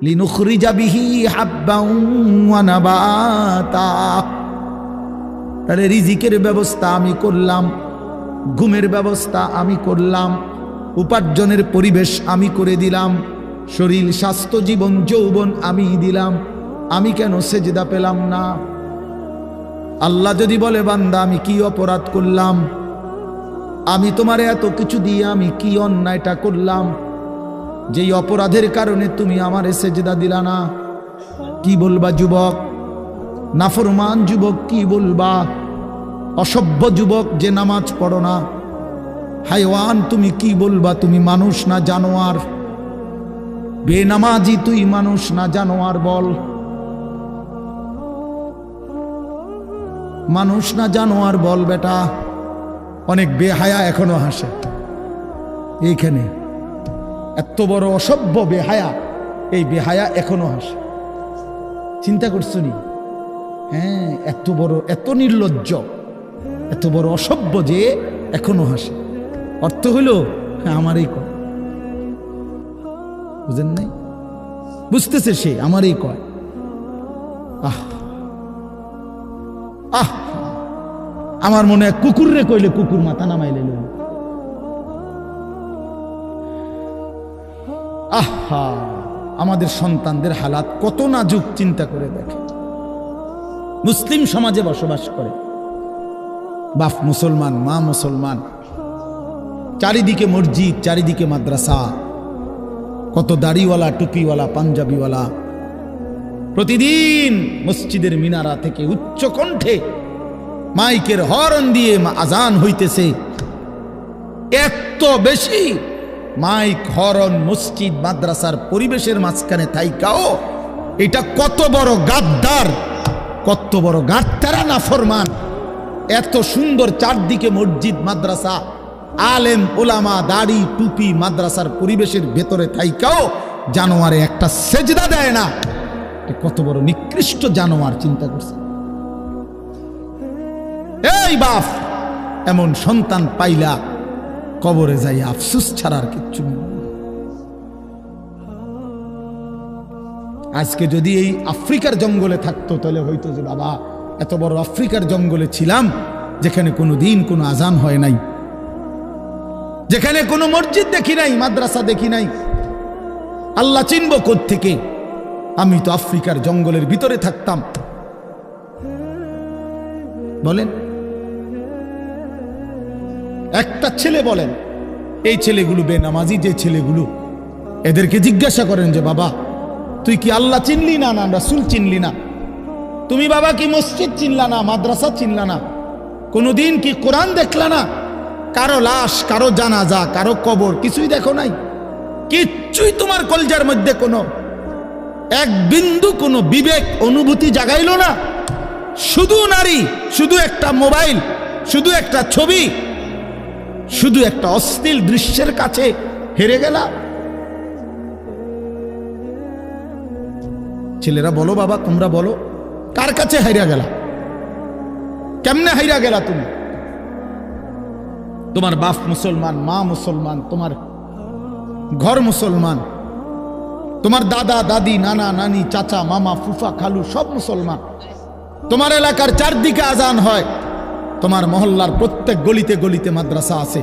লিনুখরিজা বিহি হাব্বান ওয়া নাবাতা। তাহলে রিজিকের ব্যবস্থা আমি করলাম, ঘুমের ব্যবস্থা আমি করলাম, উপার্জনের পরিবেশ আমি করে দিলাম, শরীর স্বাস্থ্য জীবন যৌবন আমি দিলাম, আমি কেন সেজদা পেলাম না? আল্লাহ যদি বলে বান্দা আমি কি অপরাধ করলাম, আমি তোমার এত কিছু দিয়ে আমি কি অন্যায়টা করলাম যেই অপরাধের কারণে তুমি আমারে সেজদা দিলা না? কি বলবা যুবক? নাফরমান যুবক কি বলবা? অসভ্য যুবক যে নামাজ পড়ো না, হাইওয়ান তুমি কি বলবা? তুমি মানুষ না জানোয়ার? বেনামাজি তুই মানুষ না জানোয়ার? বল, মানুষ না জানোয়ার? বল বেটা। অনেক বেহায়া এখনো হাসে এইখানে, এত বড় অসভ্য বেহায়া, এই বেহায়া এখনো হাসে। চিন্তা করছো নি? হ্যাঁ, এত বড়, এত নির্লজ্জ, এত বড় অসভ্য যে এখনো হাসে। অর্থ হইল আমারই কয়, বুঝেন নাই? বুঝতেছে সে আমারই কয়। আহ আহ, আমার মনে হয় কুকুররে কইলে কুকুর মাথা নামাইলে। আহা, আমাদের সন্তানদের হালাত কত নাজুক, চিন্তা করে দেখে। মুসলিম সমাজে বসবাস করে, বাপ মুসলমান, মা মুসলমান, চারিদিকে মসজিদ, চারিদিকে মাদ্রাসা, কত দাড়িওয়ালা, টুপিওয়ালা, পাঞ্জাবিওয়ালা। প্রতিদিন মসজিদের মিনারা থেকে উচ্চ কণ্ঠে মাইকের হর্ন দিয়ে আজান হইতেছে। এত বেশি মাইক, হর্ন, মসজিদ, মাদ্রাসার পরিবেশের মাঝখানে থাইকাও এটা কত বড় গাদ্দার, কত বড় গাদ্দারা নাফরমান। এত সুন্দর চারদিকে মসজিদ, মাদ্রাসা, আলেম ওলামা, দাড়ি টুপি, মাদ্রাসার পরিবেশের ভেতরে থাইকাও জানোয়ারে একটা সেজদা দেয় না। কত বড় নিকৃষ্ট জানোয়ার, চিন্তা করছে। এই বাপ, এমন সন্তান পাইলা কবরে যাই আফসোস ছাড়ার কিচ্ছু নেই। আজকে যদি এই আফ্রিকার জঙ্গলে থাকতো তাহলে হয়তো যে বাবা এত বড় আফ্রিকার জঙ্গলে ছিলাম যেখানে কোনো দিন কোনো আজান হয় নাই, যেখানে কোনো মসজিদ দেখি নাই, মাদ্রাসা দেখি নাই, আল্লাহ চিনব কোত্থেকে? আমি তো আফ্রিকার জঙ্গলের ভিতরে থাকতাম। বলেন, একটা ছেলে বলেন, এই ছেলেগুলো বেনামাজি যে ছেলেগুলো, এদেরকে জিজ্ঞাসা করেন যে বাবা তুই কি আল্লাহ চিনলি না, না রাসূল চিনলি না? তুমি বাবা কি মসজিদ চিনলা না, মাদ্রাসা চিনলা না? কোনোদিন কি কোরআন দেখলা না? কারো লাশ, কারো জানাজা, কারো কবর কিছুই দেখো নাই? কিচ্ছুই তোমার কলজার মধ্যে কোনো এক বিন্দু কোনো বিবেক অনুভূতি জাগাইলো না? শুধু নারী, শুধু একটা মোবাইল, শুধু একটা ছবি, শুধু একটা অশ্লীল দৃশ্যের কাছে হেরে গেলা। ছেলেরা বলো বাবা, তোমরা বলো, কার কাছে হাইরা গেলা? কেমনে হাইরা গেলা তুমি? তোমার বাপ মুসলমান, মা মুসলমান, তোমার ঘর মুসলমান, তোমার দাদা দাদি, নানা নানি, চাচা মামা, ফুফা খালু সব মুসলমান। তোমার এলাকার চারদিকে আজান হয়, তোমার মহল্লার প্রত্যেক গলিতে গলিতে মাদ্রাসা আছে,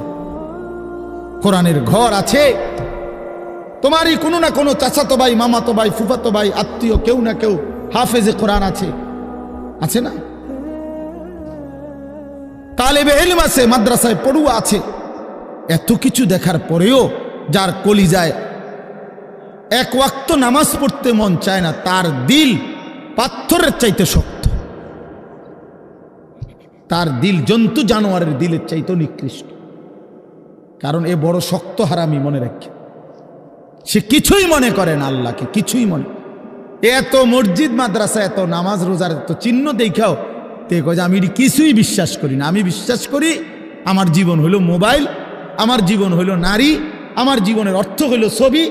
কোরআনের ঘর আছে। তোমারই কোনো না কোনো চাচাতো ভাই, মামাতো ভাই, ফুফাতো ভাই, আত্মীয় কেউ না কেউ হাফেজে কোরআন আছে, আছে না? তালেবে ইলম আছে, মাদ্রাসায় পড়ুয়া আছে। এত কিছু দেখার পরেও যার কলিজায় এক ওয়াক্ত নামাজ পড়তে মন চায় না, তার দিল পাথরের চাইতে শক্ত, তার দিল জন্তু জানোয়ারের দিলের চাইতে নিকৃষ্ট। কারণ এ বড় শক্ত হারামি, মনে রাখে। সে কিছুই মনে করে না আল্লাহকে, কিছুই মনে। এত মসজিদ মাদ্রাসা, এত নামাজ রোজার এত চিহ্ন দেখাও তে কয় যে আমি কিছুই বিশ্বাস করি না। আমি বিশ্বাস করি আমার জীবন হইল মোবাইল, আমার জীবন হইল নারী, আমার জীবনের অর্থ হইল ছবি,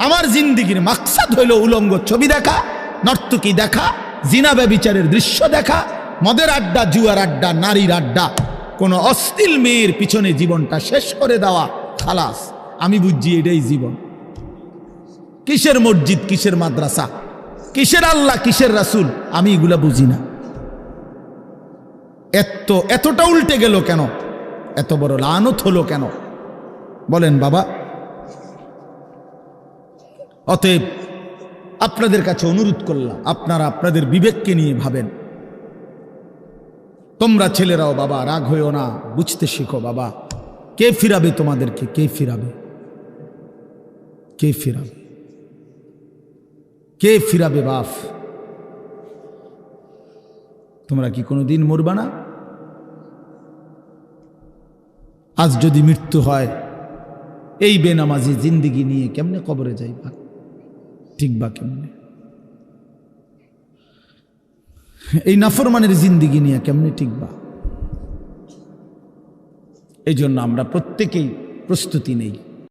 আমার জিন্দিগির মাকসাদ হইল উলঙ্গ ছবি দেখা, নর্তকী দেখা, জিনা ব্যভিচারের দৃশ্য দেখা, মদের আড্ডা, জুয়ার আড্ডা, নারীর আড্ডা, কোন অশ্লীল মেয়ের পিছনে জীবনটা শেষ করে দেওয়া। খালাস, আমি বুঝছি এটাই জীবন। কিসের মসজিদ, কিসের মাদ্রাসা, কিসের আল্লাহ, কিসের রাসূল, আমি এগুলা বুঝি না। এতটা উল্টে গেল কেন? এত বড় লানত হলো কেন বলেন বাবা? অতএব আপনাদের কাছে অনুরোধ করলাম, আপনারা আপনাদের বিবেককে নিয়ে ভাবেন। তোমরা ছেলেরাও বাবা রাগ হইও না, বুঝতে শিখো বাবা। কে ফিরাবে তোমাদেরকে? কে ফিরাবে? কে ফিরাবে? কে ফিরাবে বাপ? তোমরা কি কোনোদিন মরবা না? আজ যদি মৃত্যু হয়, এই বেনামাজি জিন্দিগি নিয়ে কেমনে কবরে যাইবা? ঠিক বা কেমনে? এই নাফরমানের জিন্দিগি নিয়ে কেমনে টিকবা? এই জন্য আমরা প্রত্যেকেই প্রস্তুতি নেই।